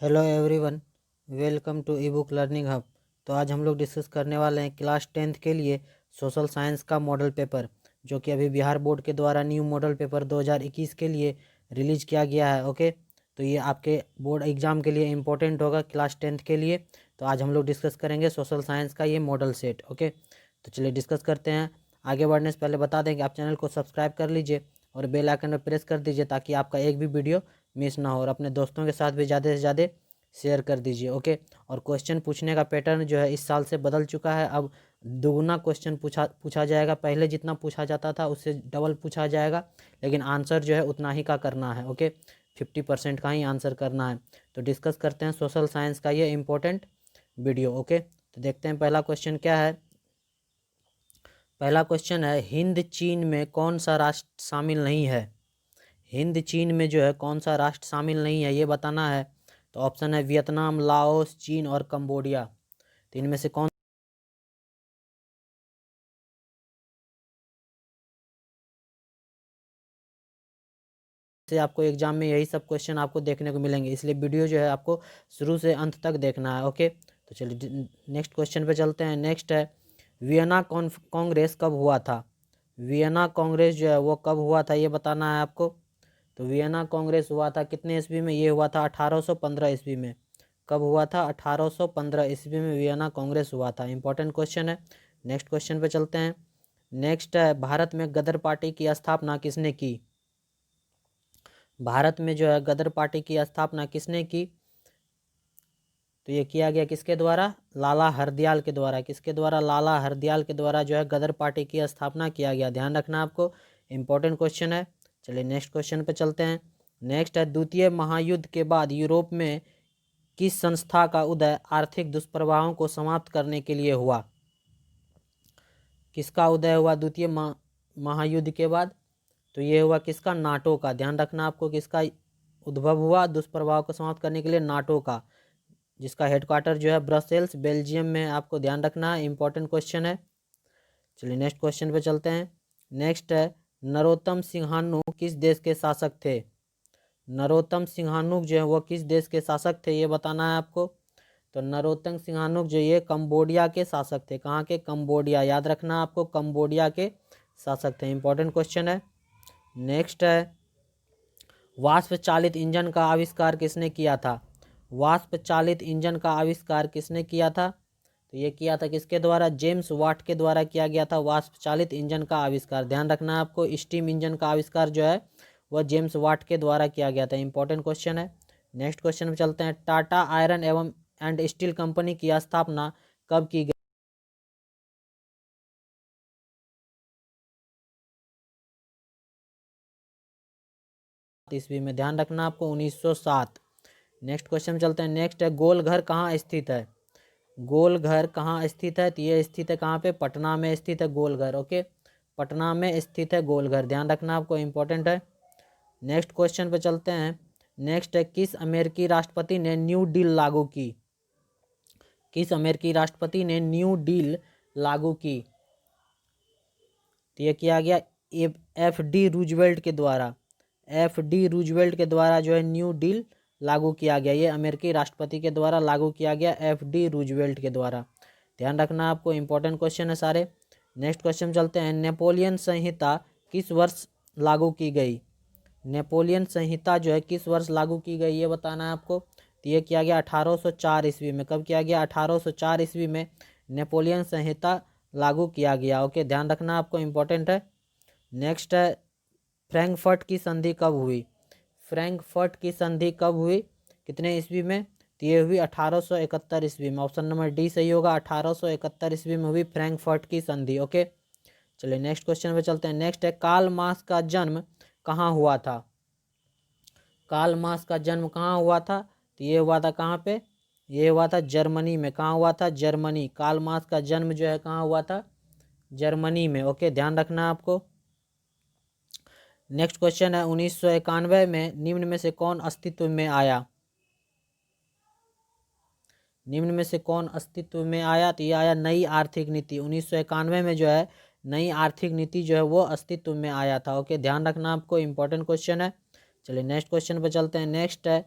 Hello everyone, welcome to e book learning hub. तो आज हम लोग डिस्कस करने वाले हैं क्लास 10th के लिए सोशल साइंस का मॉडल पेपर, जो कि अभी बिहार बोर्ड के द्वारा न्यू मॉडल पेपर 2021 के लिए रिलीज किया गया है। ओके, तो ये आपके बोर्ड एग्ज़ाम के लिए इम्पोर्टेंट होगा क्लास 10th के लिए। तो आज हम लोग डिस्कस करेंगे सोशल साइंस का ये मॉडल सेट। ओके, तो चलिए डिस्कस करते हैं। आगे बढ़ने से पहले बता दें कि आप चैनल को सब्सक्राइब कर लीजिए और बेल आइकन पर प्रेस कर दीजिए, ताकि आपका एक भी वीडियो मिस ना हो, और अपने दोस्तों के साथ भी ज़्यादा से ज़्यादा शेयर कर दीजिए। ओके, और क्वेश्चन पूछने का पैटर्न जो है इस साल से बदल चुका है। अब दुगुना क्वेश्चन पूछा जाएगा। पहले जितना पूछा जाता था उससे डबल पूछा जाएगा, लेकिन आंसर जो है उतना ही का करना है। ओके, 50% का ही आंसर करना है। तो डिस्कस करते हैं सोशल साइंस का ये इम्पोर्टेंट वीडियो। ओके, तो देखते हैं पहला क्वेश्चन क्या है। पहला क्वेश्चन है, हिंद चीन में कौन सा राष्ट्र शामिल नहीं है। हिंद चीन में जो है कौन सा राष्ट्र शामिल नहीं है, ये बताना है। तो ऑप्शन है वियतनाम, लाओस, चीन और कंबोडिया। तो इनमें से कौन से आपको एग्जाम में यही सब क्वेश्चन आपको देखने को मिलेंगे, इसलिए वीडियो जो है आपको शुरू से अंत तक देखना है। ओके, तो चलिए नेक्स्ट क्वेश्चन पे चलते हैं। नेक्स्ट है, वियना कांग्रेस कब हुआ था। वियना कांग्रेस जो है वो कब हुआ था, ये बताना है आपको। तो वियना कांग्रेस हुआ था कितने ईस्वी में, ये हुआ था 1815 ईस्वी में। कब हुआ था, 1815 ईस्वी में वियना कांग्रेस हुआ था। इंपॉर्टेंट क्वेश्चन है। नेक्स्ट क्वेश्चन पे चलते हैं। नेक्स्ट है, भारत में गदर पार्टी की स्थापना किसने की। भारत में जो है गदर पार्टी की स्थापना किसने की, तो ये किया गया किसके द्वारा, लाला हरदयाल के द्वारा। किसके द्वारा, लाला हरदयाल के द्वारा जो है गदर पार्टी की स्थापना किया गया। ध्यान रखना आपको, इंपॉर्टेंट क्वेश्चन है। चलिए नेक्स्ट क्वेश्चन पे चलते हैं। नेक्स्ट है, द्वितीय महायुद्ध के बाद यूरोप में किस संस्था का उदय आर्थिक दुष्प्रभावों को समाप्त करने के लिए हुआ। किसका उदय हुआ द्वितीय महायुद्ध के बाद, तो ये हुआ किसका, नाटो का। ध्यान रखना आपको, किसका उद्भव हुआ दुष्प्रभाव को समाप्त करने के लिए, नाटो का, जिसका हेडक्वार्टर जो है ब्रसेल्स बेल्जियम में। आपको ध्यान रखना है, इंपॉर्टेंट क्वेश्चन है। चलिए नेक्स्ट क्वेश्चन पे चलते हैं। नेक्स्ट है, नरोत्तम सिंहानु किस देश के शासक थे। नरोत्तम सिंहानुक जो है वो किस देश के शासक थे, ये बताना है आपको। तो नरोत्तम सिंहानुक जो ये कंबोडिया के शासक थे। कहाँ के, कंबोडिया। याद रखना आपको, कंबोडिया के शासक थे। इंपॉर्टेंट क्वेश्चन है। नेक्स्ट है, वाष्प चालित इंजन का आविष्कार किसने किया था। वाष्प चालित इंजन का आविष्कार किसने किया था, तो ये किया था किसके द्वारा, जेम्स वाट के द्वारा किया गया था वाष्प चालित इंजन का आविष्कार। ध्यान रखना है आपको, स्टीम इंजन का आविष्कार जो है वह जेम्स वाट के द्वारा किया गया था। इंपॉर्टेंट क्वेश्चन है। नेक्स्ट क्वेश्चन पे चलते हैं। टाटा आयरन एवं एंड स्टील कंपनी की स्थापना कब की गई। ईस्वी में। ध्यान रखना आपको, 1907। नेक्स्ट क्वेश्चन चलते हैं। नेक्स्ट है, गोलघर कहाँ स्थित है। गोलघर कहाँ स्थित है, तो ये स्थित है कहाँ पे, पटना में स्थित है गोलघर। ओके, पटना में स्थित है गोलघर। ध्यान रखना आपको, इंपॉर्टेंट है। नेक्स्ट क्वेश्चन पे चलते हैं। नेक्स्ट है, किस अमेरिकी राष्ट्रपति ने न्यू डील लागू की। किस अमेरिकी राष्ट्रपति ने न्यू डील लागू की, तो ये किया गया एफ डी रूजवेल्ट के द्वारा। एफ डी रूजवेल्ट के द्वारा जो है न्यू डील लागू किया गया। ये अमेरिकी राष्ट्रपति के द्वारा लागू किया गया, एफ डी रूजवेल्ट के द्वारा। ध्यान रखना आपको, इंपॉर्टेंट क्वेश्चन है सारे। नेक्स्ट क्वेश्चन चलते हैं। नेपोलियन संहिता किस वर्ष लागू की गई। नेपोलियन संहिता जो है किस वर्ष लागू की गई, ये बताना है आपको। तो ये किया गया 1804 ईस्वी में। कब किया गया, 1804 ईस्वी में नेपोलियन संहिता लागू किया गया। ओके, ध्यान रखना आपको, इंपॉर्टेंट है। नेक्स्ट है, फ्रैंकफर्ट की संधि कब हुई। फ्रैंकफर्ट की संधि कब हुई, कितने ईस्वी में, तो ये हुई 1871 ईस्वी में। ऑप्शन नंबर डी सही होगा, 1871 ईस्वी में हुई फ्रैंकफर्ट की संधि। ओके, चलिए नेक्स्ट क्वेश्चन पे चलते हैं। नेक्स्ट है, कार्ल मार्क्स का जन्म कहाँ हुआ था। कार्ल मार्क्स का जन्म कहाँ हुआ था, तो ये हुआ था कहाँ पे, ये हुआ था जर्मनी में। कहाँ हुआ था, जर्मनी। कार्ल मार्क्स का जन्म जो है कहाँ हुआ था, जर्मनी में। ओके, ध्यान रखना आपको। नेक्स्ट क्वेश्चन है, 1991 में निम्न में से कौन अस्तित्व में आया। निम्न में से कौन अस्तित्व में आया, तो ये आया नई आर्थिक नीति। 1991 में जो है नई आर्थिक नीति जो है वो अस्तित्व में आया था। ओके, ध्यान रखना आपको, इंपॉर्टेंट क्वेश्चन है। चलिए नेक्स्ट क्वेश्चन पे चलते हैं। नेक्स्ट है,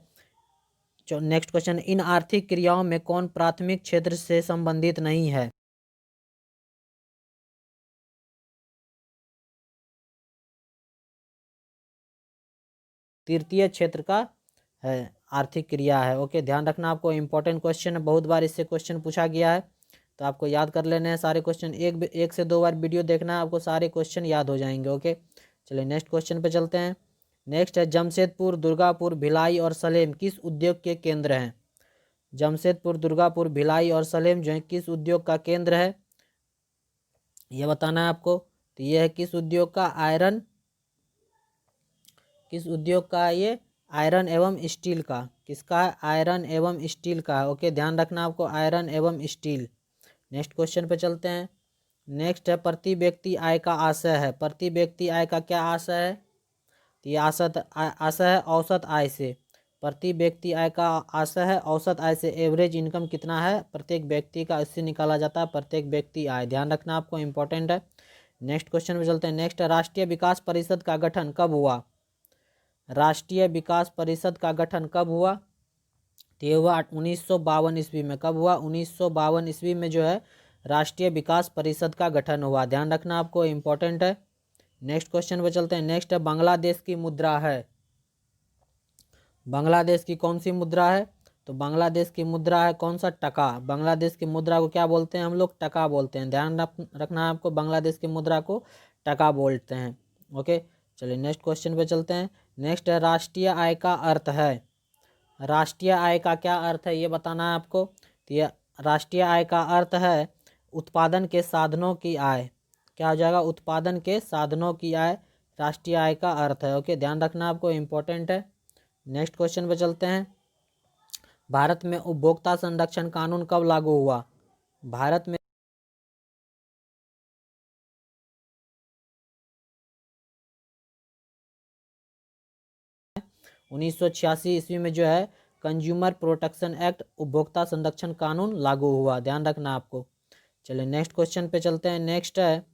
नेक्स्ट क्वेश्चन, इन आर्थिक क्रियाओं में कौन प्राथमिक क्षेत्र से संबंधित नहीं है? तृतीय क्षेत्र का है, आर्थिक क्रिया है। ओके, ध्यान रखना, आपको इंपॉर्टेंट क्वेश्चन है, बहुत बार इससे क्वेश्चन पूछा गया है, तो आपको याद कर लेने हैं सारे क्वेश्चन। एक से दो बार वीडियो देखना है, आपको सारे क्वेश्चन याद हो जाएंगे। ओके, चलिए नेक्स्ट क्वेश्चन पे चलते हैं। नेक्स्ट है, जमशेदपुर, दुर्गापुर, भिलाई और सलेम किस उद्योग के केंद्र हैं? जमशेदपुर, दुर्गापुर, भिलाई और सलेम जो है किस उद्योग का केंद्र है, ये बताना है आपको। तो ये है किस उद्योग का? आयरन, किस उद्योग का है ये? आयरन एवं स्टील का। किसका है? आयरन एवं स्टील का है। ओके, ध्यान रखना आपको, आयरन एवं स्टील। नेक्स्ट क्वेश्चन पे चलते हैं। नेक्स्ट है, प्रति व्यक्ति आय का आशय है। प्रति व्यक्ति आय का क्या आशय है? तो ये आशय है औसत आय से। प्रति व्यक्ति आय का आशय है औसत आय से। एवरेज इनकम कितना है प्रत्येक व्यक्ति का, इससे निकाला जाता है प्रत्येक व्यक्ति आय। ध्यान रखना आपको, इंपॉर्टेंट है। नेक्स्ट क्वेश्चन पे चलते हैं। नेक्स्ट, राष्ट्रीय विकास परिषद का गठन कब हुआ? राष्ट्रीय विकास परिषद का गठन कब हुआ? तो ये हुआ 1952 ईस्वी में। कब हुआ? 1952 ईस्वी में जो है राष्ट्रीय विकास परिषद का गठन हुआ। ध्यान रखना आपको, इंपॉर्टेंट है। नेक्स्ट क्वेश्चन पे चलते हैं। नेक्स्ट है, बांग्लादेश की मुद्रा है। बांग्लादेश की कौन सी मुद्रा है? तो बांग्लादेश की मुद्रा है कौन सा? टका। बांग्लादेश की मुद्रा को क्या बोलते हैं हम लोग? टका बोलते हैं। ध्यान रखना है आपको, बांग्लादेश की मुद्रा को टका बोलते हैं। ओके, चलिए नेक्स्ट क्वेश्चन पे चलते हैं। नेक्स्ट है, राष्ट्रीय आय का अर्थ है। राष्ट्रीय आय का क्या अर्थ है, ये बताना है आपको। तो ये राष्ट्रीय आय का अर्थ है उत्पादन के साधनों की आय। क्या हो जाएगा? उत्पादन के साधनों की आय राष्ट्रीय आय का अर्थ है। ओके, ध्यान रखना आपको, इंपॉर्टेंट है। नेक्स्ट क्वेश्चन पे चलते हैं। भारत में उपभोक्ता संरक्षण कानून कब लागू हुआ? भारत में 1986 ईस्वी में जो है कंज्यूमर प्रोटेक्शन एक्ट, उपभोक्ता संरक्षण कानून लागू हुआ। ध्यान रखना आपको। चलिए नेक्स्ट क्वेश्चन पे चलते हैं। नेक्स्ट है,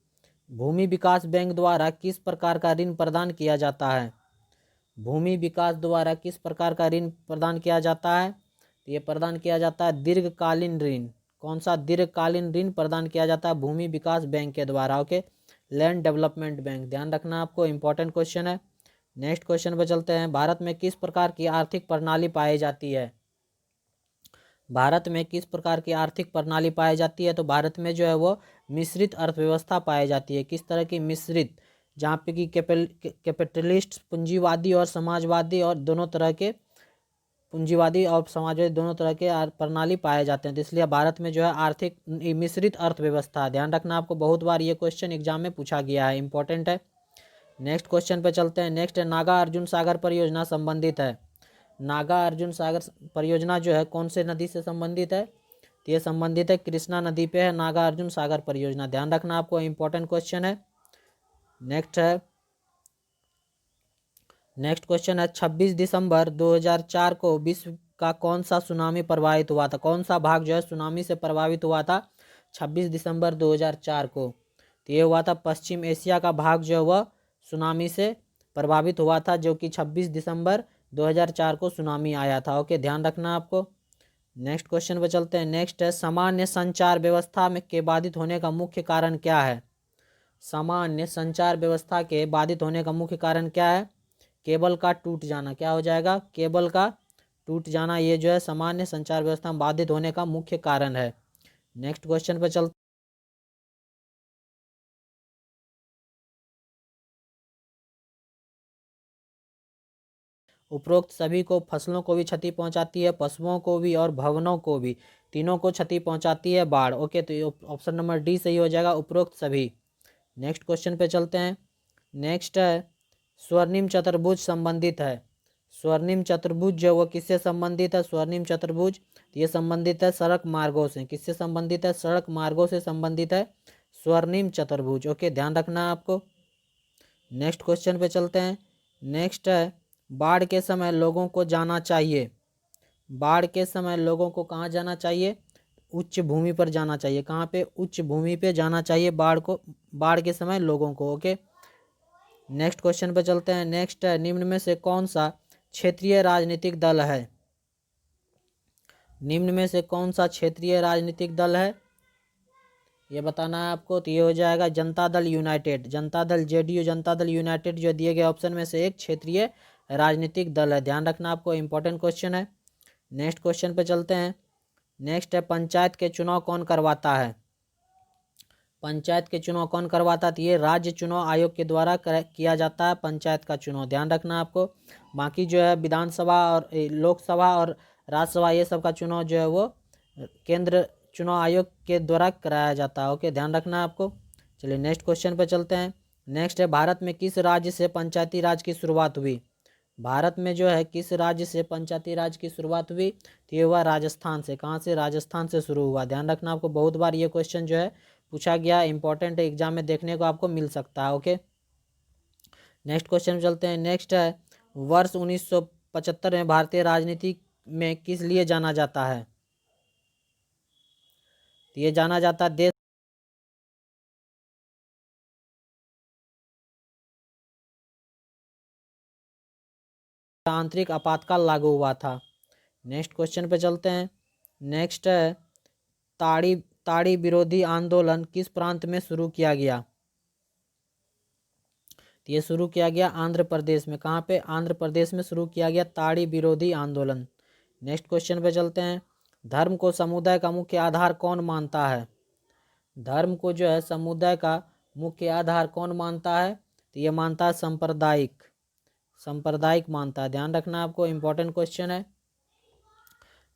भूमि विकास बैंक द्वारा किस प्रकार का ऋण प्रदान किया जाता है? भूमि विकास द्वारा किस प्रकार का ऋण प्रदान किया जाता है? तो ये प्रदान किया जाता है दीर्घकालीन ऋण। कौन सा? दीर्घकालीन ऋण प्रदान किया जाता है भूमि विकास बैंक के द्वारा। Okay, land development bank. ध्यान रखना आपको, इंपॉर्टेंट क्वेश्चन है। नेक्स्ट क्वेश्चन पे चलते हैं। भारत में किस प्रकार की आर्थिक प्रणाली पाई जाती है? भारत में किस प्रकार की आर्थिक प्रणाली पाई जाती है? तो भारत में जो है वो मिश्रित अर्थव्यवस्था पाई जाती है। किस तरह की? मिश्रित, जहाँ पे कि कैपिटलिस्ट, पूंजीवादी और समाजवादी, और दोनों तरह के पूंजीवादी और समाजवादी दोनों तरह के प्रणाली पाए जाते हैं। तो इसलिए भारत में जो है आर्थिक मिश्रित अर्थव्यवस्था। ध्यान रखना आपको, बहुत बार ये क्वेश्चन एग्जाम में पूछा गया है, इंपॉर्टेंट है। नेक्स्ट क्वेश्चन पे चलते हैं। नेक्स्ट है, नागा अर्जुन सागर परियोजना संबंधित है। नागा अर्जुन सागर परियोजना जो है कौन से नदी से संबंधित है? तो ये संबंधित है कृष्णा नदी पे है नागा अर्जुन सागर परियोजना। ध्यान रखना आपको, इंपॉर्टेंट क्वेश्चन है। नेक्स्ट है, नेक्स्ट क्वेश्चन है, 26 दिसंबर 2004 को विश्व का कौन सा सुनामी प्रभावित हुआ था? कौन सा भाग जो है सुनामी से प्रभावित हुआ था 26 दिसंबर 2004 को? तो ये हुआ था पश्चिम एशिया का भाग जो है वह सुनामी से प्रभावित हुआ था, जो कि 26 दिसंबर 2004 को सुनामी आया था। ओके, ध्यान रखना आपको। नेक्स्ट क्वेश्चन पे चलते हैं। नेक्स्ट है, सामान्य संचार व्यवस्था में के बाधित होने का मुख्य कारण क्या है? सामान्य संचार व्यवस्था के बाधित होने का मुख्य कारण क्या है? केबल का टूट जाना। क्या हो जाएगा? केबल का टूट जाना, ये जो है सामान्य संचार व्यवस्था में बाधित होने का मुख्य कारण है। नेक्स्ट क्वेश्चन पे चलते, उपरोक्त सभी को फसलों को भी क्षति पहुंचाती है, पशुओं को भी और भवनों को भी, तीनों को क्षति पहुंचाती है बाढ़। ओके, तो ये ऑप्शन नंबर डी सही हो जाएगा, उपरोक्त सभी। नेक्स्ट क्वेश्चन पे चलते हैं। नेक्स्ट है, स्वर्णिम चतुर्भुज संबंधित है। स्वर्णिम चतुर्भुज जो वो किससे संबंधित है? स्वर्णिम चतुर्भुज ये संबंधित है सड़क मार्गों से। किससे संबंधित है? सड़क मार्गों से संबंधित है स्वर्णिम चतुर्भुज। ओके, ध्यान रखना है आपको। नेक्स्ट क्वेश्चन पे चलते हैं। नेक्स्ट है, बाढ़ के समय लोगों को जाना चाहिए। बाढ़ के समय लोगों को कहाँ जाना चाहिए? उच्च भूमि पर जाना चाहिए। कहाँ पे? उच्च भूमि पे जाना चाहिए बाढ़ के समय लोगों को। ओके, नेक्स्ट क्वेश्चन पे चलते हैं। नेक्स्ट है, निम्न में से कौन सा क्षेत्रीय राजनीतिक दल है? निम्न में से कौन सा क्षेत्रीय राजनीतिक दल है, ये बताना है आपको। तो ये हो जाएगा Janata Dal United. Janata Dal JDU, Janata Dal United जो दिए गए ऑप्शन में से एक क्षेत्रीय राजनीतिक दल है, ध्यान रखना आपको, इंपॉर्टेंट क्वेश्चन है। नेक्स्ट क्वेश्चन पे चलते हैं। नेक्स्ट है पंचायत के चुनाव कौन करवाता है। पंचायत के चुनाव कौन करवाता है, तो ये राज्य चुनाव आयोग के द्वारा किया जाता है पंचायत का चुनाव, ध्यान रखना आपको। बाकी जो है विधानसभा और लोकसभा और राज्यसभा ये सब का चुनाव जो है वो केंद्र चुनाव आयोग के द्वारा कराया जाता है। ओके, ध्यान रखना आपको। चलिए नेक्स्ट क्वेश्चन पे चलते हैं। नेक्स्ट है भारत में किस राज्य से पंचायती राज की शुरुआत हुई। भारत में जो है किस राज्य से पंचायती राज की शुरुआत हुई, तो ये हुआ राजस्थान से। कहाँ से, राजस्थान से शुरू हुआ, ध्यान रखना आपको। बहुत बार ये क्वेश्चन जो है पूछा गया, इंपॉर्टेंट एग्जाम में देखने को आपको मिल सकता है। ओके, नेक्स्ट क्वेश्चन चलते हैं। नेक्स्ट है वर्ष 1975 में भारतीय राजनीति में किस लिए जाना जाता है, तो ये जाना जाता है देश आंतरिक आपातकाल लागू हुआ था। नेक्स्ट क्वेश्चन पे चलते हैं। नेक्स्ट है ताड़ी ताड़ी विरोधी आंदोलन किस प्रांत में शुरू किया गया, तो ये शुरू किया गया आंध्र प्रदेश में। कहाँ पे, आंध्र प्रदेश में शुरू किया गया ताड़ी विरोधी आंदोलन। नेक्स्ट क्वेश्चन पे चलते हैं। धर्म को समुदाय का मुख्य आधार कौन मानता है। धर्म को जो है समुदाय का मुख्य आधार कौन मानता है, तो ये मानता है सांप्रदायिक, सांप्रदायिक मानता है, ध्यान रखना आपको, इंपॉर्टेंट क्वेश्चन है।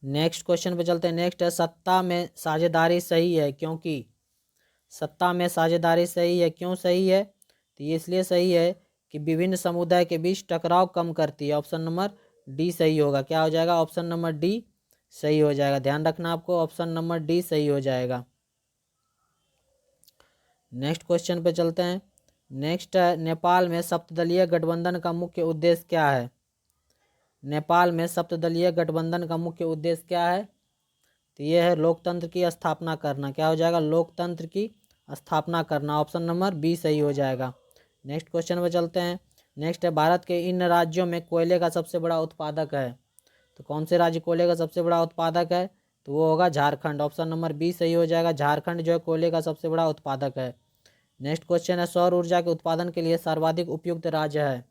नेक्स्ट क्वेश्चन पे चलते हैं। नेक्स्ट है सत्ता में साझेदारी सही है क्योंकि, सत्ता में साझेदारी सही है, क्यों सही है, तो ये इसलिए सही है कि विभिन्न समुदाय के बीच टकराव कम करती है। ऑप्शन नंबर डी सही होगा। क्या हो जाएगा, ऑप्शन नंबर डी सही हो जाएगा, ध्यान रखना आपको, ऑप्शन नंबर डी सही हो जाएगा। नेक्स्ट क्वेश्चन पे चलते हैं। नेक्स्ट है नेपाल में सप्तदलीय गठबंधन का मुख्य उद्देश्य क्या है। नेपाल में सप्तदलीय गठबंधन का मुख्य उद्देश्य क्या है, तो ये है लोकतंत्र की स्थापना करना। क्या हो जाएगा, लोकतंत्र की स्थापना करना, ऑप्शन नंबर बी सही हो जाएगा। नेक्स्ट क्वेश्चन पे चलते हैं। नेक्स्ट है भारत के इन राज्यों में कोयले का सबसे बड़ा उत्पादक है, तो कौन से राज्य कोयले का सबसे बड़ा उत्पादक है, तो वो होगा झारखंड, ऑप्शन नंबर बी सही हो जाएगा। झारखंड जो है कोयले का सबसे बड़ा उत्पादक है। नेक्स्ट क्वेश्चन है सौर ऊर्जा के उत्पादन के लिए सर्वाधिक उपयुक्त राज्य है,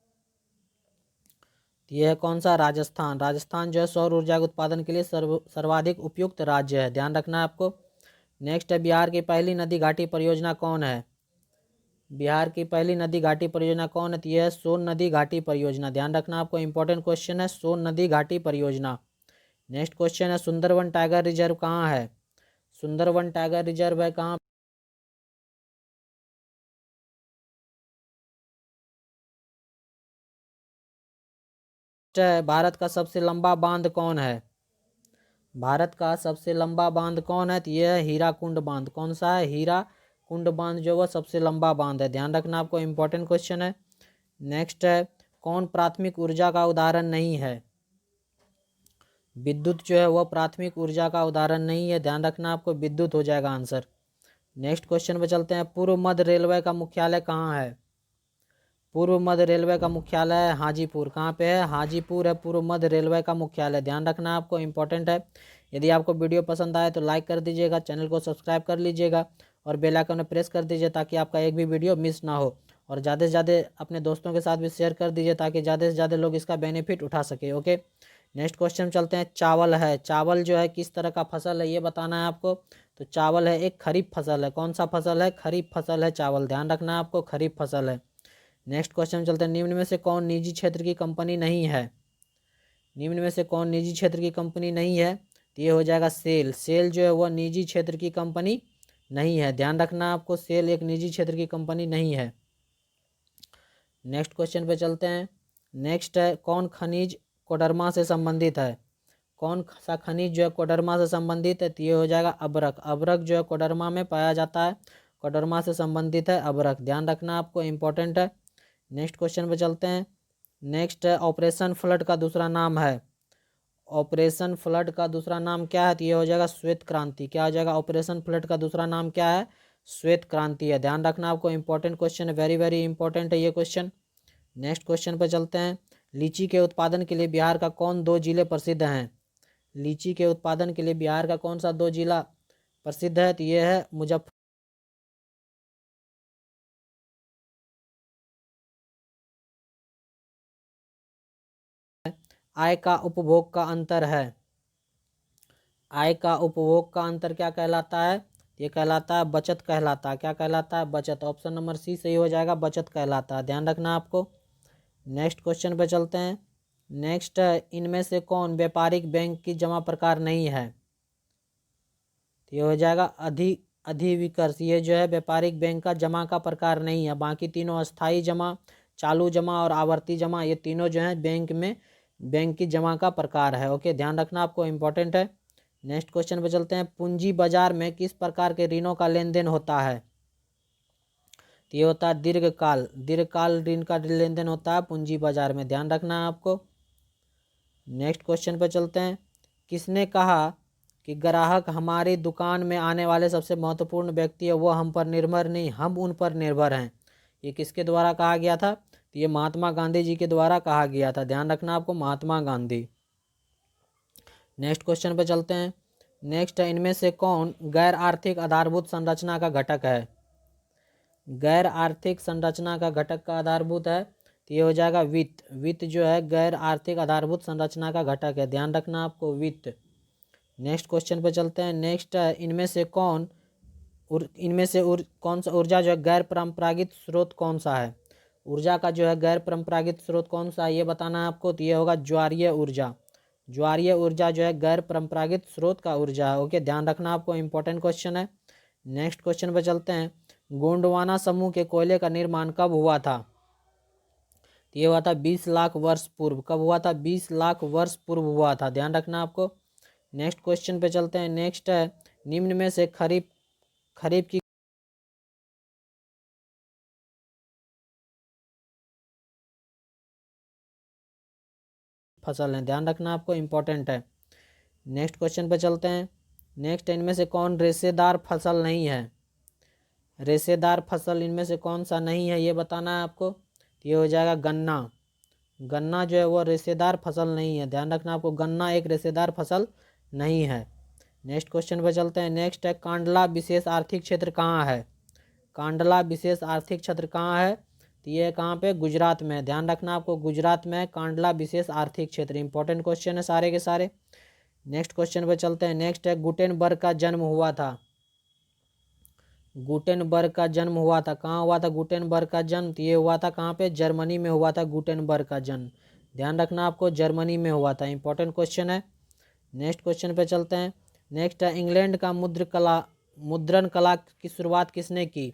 यह है कौन सा, राजस्थान। राजस्थान जो है सौर ऊर्जा के उत्पादन के लिए सर्वाधिक उपयुक्त राज्य है, ध्यान रखना है आपको। नेक्स्ट है बिहार की पहली नदी घाटी परियोजना कौन है। बिहार की पहली नदी घाटी परियोजना कौन है, तो यह है सोन नदी घाटी परियोजना, ध्यान रखना आपको, इंपॉर्टेंट क्वेश्चन है, सोन नदी घाटी परियोजना। नेक्स्ट क्वेश्चन है सुंदरवन टाइगर रिजर्व कहाँ है। सुंदरवन टाइगर रिजर्व है कहाँ, भारत का सबसे लंबा बांध कौन है। भारत का सबसे लंबा बांध कौन है, तो यह है हीराकुंड बांध। कौन सा है, हीराकुंड बांध जो वह सबसे लंबा बांध है, ध्यान रखना आपको, इंपॉर्टेंट क्वेश्चन है। नेक्स्ट है कौन प्राथमिक ऊर्जा का उदाहरण नहीं है। विद्युत जो है वह प्राथमिक ऊर्जा का उदाहरण नहीं है, ध्यान रखना आपको, विद्युत हो जाएगा आंसर। नेक्स्ट क्वेश्चन पे चलते हैं। पूर्व मध्य रेलवे का मुख्यालय कहाँ है। पूर्व मध्य रेलवे का मुख्यालय है हाजीपुर। कहाँ पे है, हाजीपुर है पूर्व मध्य रेलवे का मुख्यालय, ध्यान रखना आपको, इंपॉर्टेंट है। यदि आपको वीडियो पसंद आए तो लाइक कर दीजिएगा, चैनल को सब्सक्राइब कर लीजिएगा और बेल आइकन में प्रेस कर दीजिए ताकि आपका एक भी वीडियो मिस ना हो। और ज़्यादा से ज़्यादा अपने दोस्तों के साथ भी शेयर कर दीजिए ताकि ज़्यादा से ज़्यादा लोग इसका बेनिफिट उठा सके। ओके, नेक्स्ट क्वेश्चन चलते हैं। चावल है, चावल जो है किस तरह का फसल है ये बताना है आपको। तो चावल है एक खरीफ फसल है। कौन सा फसल है, खरीफ फसल है चावल, ध्यान रखना है आपको, खरीफ फसल है। नेक्स्ट क्वेश्चन चलते हैं। निम्न में से कौन निजी क्षेत्र की कंपनी नहीं है। निम्न में से कौन निजी क्षेत्र की कंपनी नहीं है, तो ये हो जाएगा सेल। सेल जो है वह निजी क्षेत्र की कंपनी नहीं है, ध्यान रखना आपको, सेल एक निजी क्षेत्र की कंपनी नहीं है। नेक्स्ट क्वेश्चन पे चलते हैं। नेक्स्ट है कौन खनिज कोडरमा से संबंधित है। कौन सा खनिज जो है कोडरमा से संबंधित है, तो ये हो जाएगा अबरक। अबरक जो है कोडरमा में पाया जाता है, कोडरमा से संबंधित है अबरक, ध्यान रखना आपको, इंपॉर्टेंट है। नेक्स्ट क्वेश्चन पे चलते हैं। नेक्स्ट है ऑपरेशन फ्लड का दूसरा नाम है। ऑपरेशन फ्लड का दूसरा नाम क्या है, तो ये हो जाएगा श्वेत क्रांति। क्या हो जाएगा, ऑपरेशन फ्लड का दूसरा नाम क्या है, श्वेत क्रांति है, ध्यान रखना आपको, इंपॉर्टेंट क्वेश्चन है, वेरी वेरी इंपॉर्टेंट है ये क्वेश्चन। नेक्स्ट क्वेश्चन पे चलते हैं। लीची के उत्पादन के लिए बिहार का कौन दो जिले प्रसिद्ध हैं। लीची के उत्पादन के लिए बिहार का कौन सा 2 जिला प्रसिद्ध है? तो ये है मुजफ्फर। आय का उपभोग का अंतर है। आय का उपभोग का अंतर क्या कहलाता है? ये कहलाता है बचत कहलाता है। क्या कहलाता है? बचत। ऑप्शन नंबर सी सही हो जाएगा, बचत कहलाता है, ध्यान रखना आपको। नेक्स्ट क्वेश्चन पे चलते हैं। नेक्स्ट, इनमें से कौन व्यापारिक बैंक की जमा प्रकार नहीं है? तो ये हो जाएगा अधिविकर्ष। ये जो है व्यापारिक बैंक का जमा का प्रकार नहीं है। बाकी तीनों अस्थाई जमा, चालू जमा और आवर्ती जमा, ये तीनों जो है बैंक में बैंक की जमा का प्रकार है। ओके, ध्यान रखना आपको, इंपॉर्टेंट है। नेक्स्ट क्वेश्चन पे चलते हैं। पूंजी बाजार में किस प्रकार के ऋणों का लेन देन होता है? तो ये होता है दीर्घकाल ऋण का लेन देन होता है पूंजी बाजार में, ध्यान रखना है आपको। नेक्स्ट क्वेश्चन पे चलते हैं। किसने कहा कि ग्राहक हमारी दुकान में आने वाले सबसे महत्वपूर्ण व्यक्ति है, वो हम पर निर्भर नहीं, हम उन पर निर्भर हैं? ये किसके द्वारा कहा गया था? तो ये महात्मा गांधी जी के द्वारा कहा गया था, ध्यान रखना आपको, महात्मा गांधी। नेक्स्ट क्वेश्चन पे चलते हैं। नेक्स्ट, इनमें से कौन गैर आर्थिक आधारभूत संरचना का घटक है? गैर आर्थिक संरचना का घटक का आधारभूत है, तो ये हो जाएगा वित्त। वित्त जो है गैर आर्थिक आधारभूत संरचना का घटक है, ध्यान रखना आपको, वित्त। नेक्स्ट क्वेश्चन पे चलते हैं। नेक्स्ट, इनमें से कौन कौन सा ऊर्जा जो है गैर परंपरागत स्रोत कौन सा है? ऊर्जा का जो है गैर परंपरागत स्रोत कौन सा है ये बताना है आपको। तो ये होगा ज्वारीय ऊर्जा। ज्वारीय ऊर्जा जो है गैर परंपरागत स्रोत का ऊर्जा है। ओके, ध्यान रखना आपको, इंपॉर्टेंट क्वेश्चन है। नेक्स्ट क्वेश्चन पे चलते हैं। गोंडवाना समूह के कोयले का निर्माण कब हुआ था? तो ये हुआ था 20 लाख वर्ष पूर्व। कब हुआ था? 20 लाख वर्ष पूर्व हुआ था, ध्यान रखना आपको। नेक्स्ट क्वेश्चन पे चलते हैं। नेक्स्ट है, निम्न में से खरीफ की फसल है, ध्यान रखना आपको, इंपॉर्टेंट है। नेक्स्ट क्वेश्चन पे चलते हैं। नेक्स्ट, इनमें से कौन रेशेदार फसल नहीं है? रेशेदार फसल इनमें से कौन सा नहीं है ये बताना है आपको। ये हो जाएगा गन्ना। गन्ना जो है वो रेशेदार फसल नहीं है, ध्यान रखना आपको, गन्ना एक रेशेदार फसल नहीं है। नेक्स्ट क्वेश्चन पे चलते हैं। नेक्स्ट है, कांडला विशेष आर्थिक क्षेत्र कहाँ है? कांडला विशेष आर्थिक क्षेत्र कहाँ है? तो ये कहाँ पे? गुजरात में, ध्यान रखना आपको, गुजरात में कांडला विशेष आर्थिक क्षेत्र। इंपॉर्टेंट क्वेश्चन है सारे के सारे। नेक्स्ट क्वेश्चन पे चलते हैं। नेक्स्ट है, गुटेनबर्ग का जन्म हुआ था। गुटेनबर्ग का जन्म हुआ था, कहाँ हुआ था गुटेनबर्ग का जन्म? तो ये हुआ था कहाँ पे? जर्मनी में हुआ था गुटेनबर्ग का जन्म, ध्यान रखना आपको, जर्मनी में हुआ था। इंपॉर्टेंट क्वेश्चन है। नेक्स्ट क्वेश्चन पे चलते हैं। नेक्स्ट है, इंग्लैंड का मुद्रण कला की शुरुआत किसने की?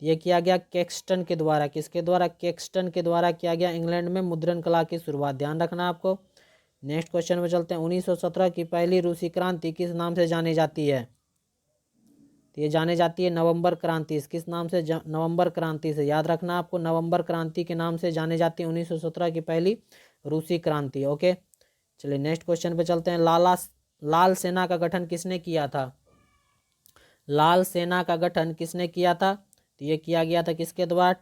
ये किया गया कैक्सटन के द्वारा। किसके द्वारा? कैक्सटन के द्वारा किया गया इंग्लैंड में मुद्रण कला की शुरुआत, ध्यान रखना आपको। नेक्स्ट क्वेश्चन में चलते हैं। 1917 की पहली रूसी क्रांति किस नाम से जानी जाती है? तो ये जानी जाती है नवंबर क्रांति। किस नाम से? नवंबर क्रांति से, याद रखना आपको, नवंबर क्रांति के नाम से जानी जाती है 1917 की पहली रूसी क्रांति। ओके, चलिए नेक्स्ट क्वेश्चन पे चलते हैं। लाल सेना का गठन किसने किया था? लाल सेना का गठन किसने किया था? तो ये किया गया था किसके द्वारा?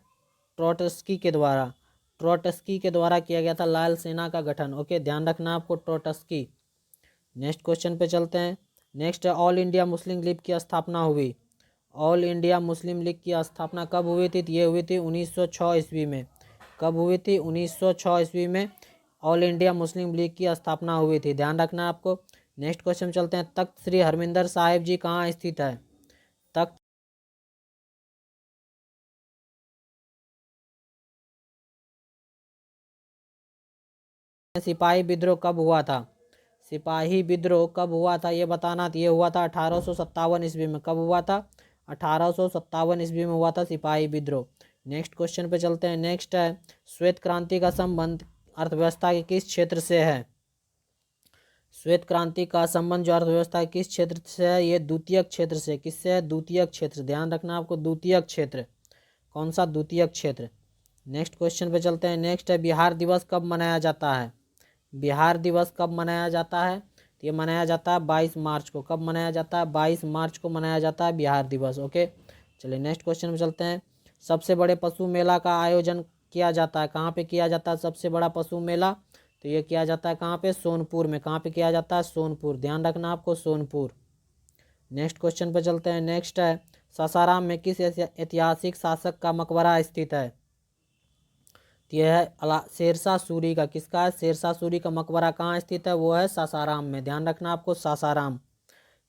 ट्रोट्स्की के द्वारा। ट्रोट्स्की के द्वारा किया गया था लाल सेना का गठन। ओके, ध्यान रखना आपको, ट्रोट्स्की। नेक्स्ट क्वेश्चन पे चलते हैं। नेक्स्ट है, ऑल इंडिया मुस्लिम लीग की स्थापना हुई। ऑल इंडिया मुस्लिम लीग की स्थापना कब हुई थी? तो ये हुई थी 1906 ईस्वी में। कब हुई थी? 1906 ईस्वी में ऑल इंडिया मुस्लिम लीग की स्थापना हुई थी, ध्यान रखना आपको। नेक्स्ट क्वेश्चन चलते हैं। तख्त श्री हरमिंदर साहिब जी कहाँ स्थित है? तख्त सिपाही विद्रोह कब हुआ था? सिपाही विद्रोह कब हुआ था ये बताना। तो ये हुआ था 1857 ईस्वी में। कब हुआ था? 1857 ईस्वी में हुआ था सिपाही विद्रोह। नेक्स्ट क्वेश्चन पे चलते हैं। नेक्स्ट है, श्वेत क्रांति का संबंध अर्थव्यवस्था के किस क्षेत्र से है? श्वेत क्रांति का संबंध जो अर्थव्यवस्था किस क्षेत्र से है? ये द्वितीयक क्षेत्र से। किससे है? द्वितीयक क्षेत्र, ध्यान रखना आपको, द्वितीयक क्षेत्र। कौन सा? द्वितीयक क्षेत्र। नेक्स्ट क्वेश्चन पे चलते हैं। नेक्स्ट है, बिहार दिवस कब मनाया जाता है? बिहार दिवस कब मनाया जाता है? तो ये मनाया जाता है 22 मार्च को। कब मनाया जाता है? 22 मार्च को मनाया जाता है बिहार दिवस। ओके, चलिए नेक्स्ट क्वेश्चन में चलते हैं। सबसे बड़े पशु मेला का आयोजन किया जाता है, कहाँ पे किया जाता है सबसे बड़ा पशु मेला? तो ये किया जाता है कहाँ पे, सोनपुर में। कहाँ पे किया जाता है, सोनपुर, ध्यान रखना आपको, सोनपुर। नेक्स्ट क्वेश्चन पे चलते हैं। नेक्स्ट है सासाराम में किस ऐतिहासिक शासक का मकबरा स्थित है। तो यह है शेरशाह सूरी का। किसका है, शेरशाह सूरी का मकबरा कहाँ स्थित है, वो है सासाराम में, ध्यान रखना आपको, सासाराम।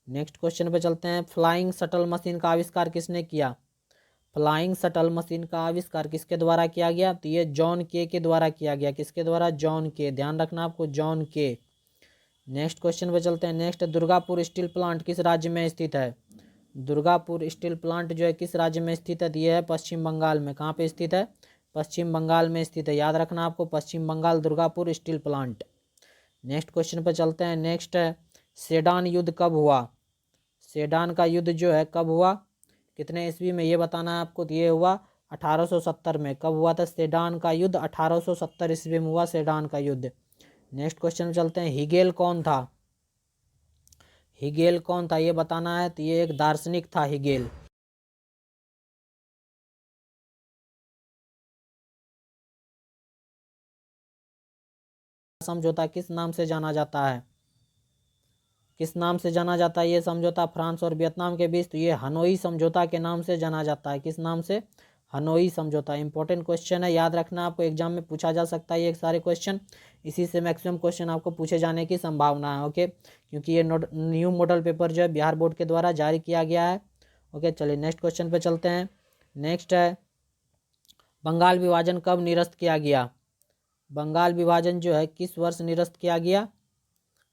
नेक्स्ट क्वेश्चन पे चलते हैं। फ्लाइंग शटल मशीन का आविष्कार किसने किया। फ्लाइंग शटल मशीन का आविष्कार किसके द्वारा किया गया, तो ये जॉन के द्वारा किया गया। किसके द्वारा, जॉन के, ध्यान रखना आपको, जॉन के। नेक्स्ट क्वेश्चन पे चलते हैं। नेक्स्ट, दुर्गापुर स्टील प्लांट किस राज्य में स्थित है। दुर्गापुर स्टील प्लांट जो है किस राज्य में स्थित है, तो ये है पश्चिम बंगाल में। कहाँ पे स्थित है, पश्चिम बंगाल में स्थित है, याद रखना आपको, Paschim Bangal, Durgapur steel plant. Next question पे चलते हैं। नेक्स्ट है सेडान युद्ध कब हुआ। सेडान का युद्ध जो है कब हुआ, कितने ईस्वी में, ये बताना है आपको। तो ये हुआ 1870 में। कब हुआ था सेडान का युद्ध, 1870 ईस्वी में हुआ सेडान का युद्ध। नेक्स्ट क्वेश्चन में चलते हैं। हिगेल कौन था। हिगेल कौन था, ये बताना है। तो ये एक दार्शनिक था हिगेल। समझौता किस नाम से जाना जाता है, किस नाम से जाना जाता है ये समझौता, फ्रांस और वियतनाम के बीच। तो ये हनोई समझौता के नाम से जाना जाता है। किस नाम से, हनोई समझौता। इंपॉर्टेंट क्वेश्चन है, याद रखना आपको, एग्जाम में पूछा जा सकता है ये सारे क्वेश्चन। इसी से मैक्सिमम क्वेश्चन आपको पूछे जाने की संभावना है। ओके, क्योंकि ये न्यू मॉडल पेपर जो है बिहार बोर्ड के द्वारा जारी किया गया है। ओके, चलिए नेक्स्ट क्वेश्चन पे चलते हैं। नेक्स्ट है बंगाल विभाजन कब निरस्त किया गया। बंगाल विभाजन जो है किस वर्ष निरस्त किया गया,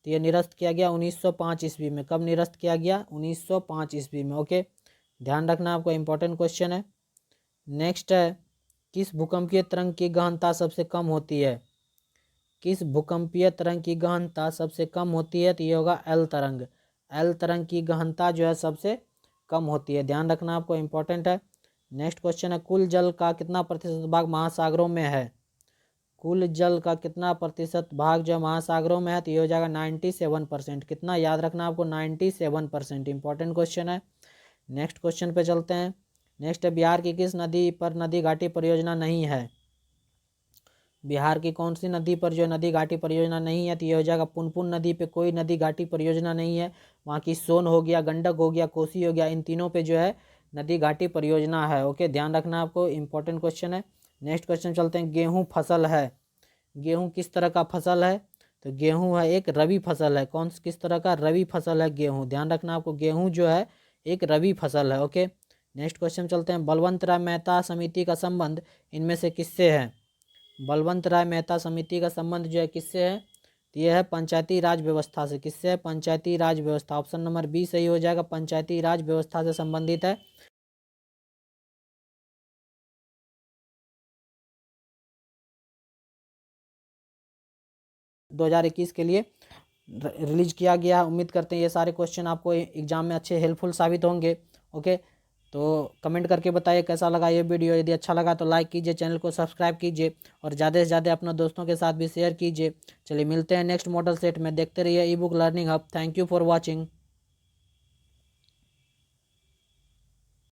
तो ये निरस्त किया गया 1905 ईस्वी में। कब निरस्त किया गया, 1905 ईस्वी में। ओके, ध्यान रखना आपको, इंपॉर्टेंट क्वेश्चन है। नेक्स्ट है किस भूकंपीय तरंग की गहनता सबसे कम होती है। किस भूकंपीय तरंग की गहनता सबसे कम होती है, तो ये होगा एल तरंग। एल तरंग की गहनता जो है सबसे कम होती है, ध्यान रखना आपको, इंपॉर्टेंट है। नेक्स्ट क्वेश्चन है कुल जल का कितना प्रतिशत भाग महासागरों में है। कुल जल का कितना प्रतिशत भाग जो महासागरों में है, तो ये हो जाएगा 97%। कितना, याद रखना आपको, 97%। इंपॉर्टेंट क्वेश्चन है। नेक्स्ट क्वेश्चन पे चलते हैं। नेक्स्ट है बिहार की किस नदी पर नदी घाटी परियोजना नहीं है। बिहार की कौन सी नदी पर जो नदी घाटी परियोजना नहीं है, तो ये हो जाएगा पुनपुन नदी पे कोई नदी घाटी परियोजना नहीं है। वहाँ की सोन हो गया, गंडक हो गया, कोसी हो गया, इन तीनों पे जो है नदी घाटी परियोजना है। ओके, ध्यान रखना आपको, इंपॉर्टेंट क्वेश्चन है। नेक्स्ट क्वेश्चन चलते हैं। गेहूँ फसल है, गेहूँ किस तरह का फसल है, तो गेहूँ है एक रबी फसल है। कौन किस तरह का, रबी फसल है गेहूँ, ध्यान रखना आपको, गेहूँ जो है एक रबी फसल है। ओके, नेक्स्ट क्वेश्चन चलते हैं। बलवंत राय मेहता समिति का संबंध इनमें से किससे है। बलवंत राय मेहता समिति का संबंध जो है किससे है, तो यह है पंचायती राज व्यवस्था से। किससे है, पंचायती राज व्यवस्था। ऑप्शन नंबर बी सही हो जाएगा, पंचायती राज व्यवस्था से संबंधित है। 2021 के लिए रिलीज किया गया। उम्मीद करते हैं ये सारे क्वेश्चन आपको एग्जाम में अच्छे हेल्पफुल साबित होंगे। ओके, तो कमेंट करके बताइए कैसा लगा ये वीडियो। यदि अच्छा लगा तो लाइक कीजिए, चैनल को सब्सक्राइब कीजिए और ज़्यादा से ज़्यादा अपने दोस्तों के साथ भी शेयर कीजिए। चलिए मिलते हैं नेक्स्ट मॉडल सेट में, देखते रहिए ई book learning hub. Thank you for watching.